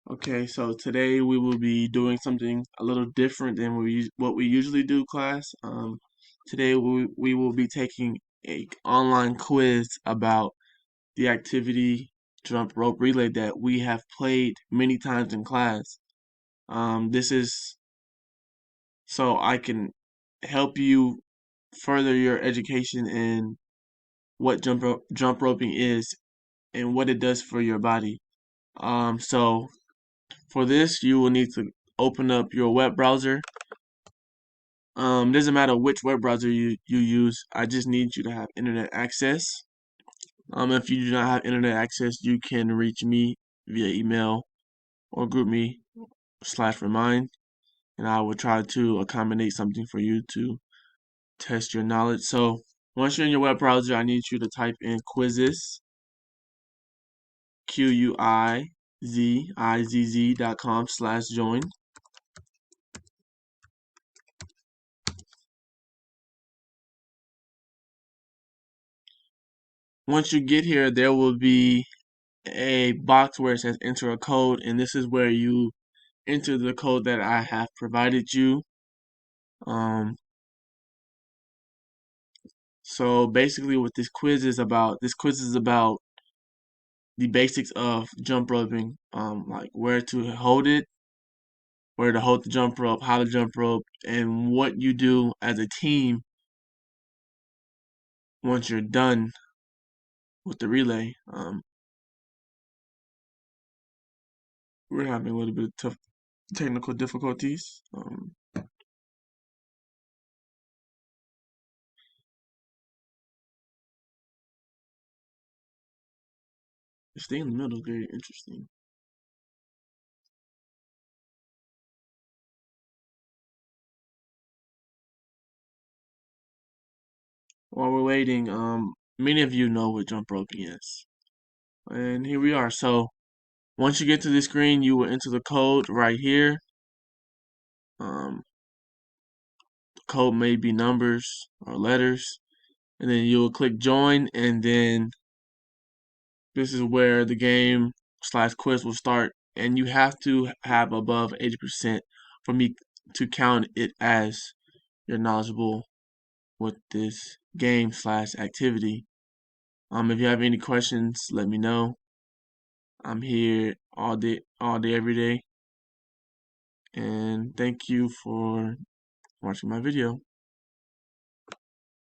Okay, so today we will be doing something a little different than what we usually do, class. Today we will be taking a online quiz about the activity jump rope relay that we have played many times in class. This is so I can help you further your education in what jump roping is and what it does for your body. So for this, you will need to open up your web browser. Doesn't matter which web browser you use. I just need you to have internet access. If you do not have internet access, you can reach me via email or group me /remind, and I will try to accommodate something for you to test your knowledge. So once you're in your web browser, I need you to type in quizzes, quizizz.com/join. Once you get here, there will be a box where it says enter a code, and this is where you enter the code that I have provided you. So basically what this quiz is about the basics of jump roping, like where to hold it, where to hold the jump rope, how to jump rope, and what you do as a team once you're done with the relay. We're having a little bit of tough technical difficulties. This thing in the middle is very interesting. While we're waiting, many of you know what jump roping is. And here we are. So once you get to the screen, you will enter the code right here. The code may be numbers or letters. And then you will click join, and then this is where the game / quiz will start. And you have to have above 80% for me to count it as you're knowledgeable with this game / activity. If you have any questions, let me know. I'm here all day, every day. And thank you for watching my video.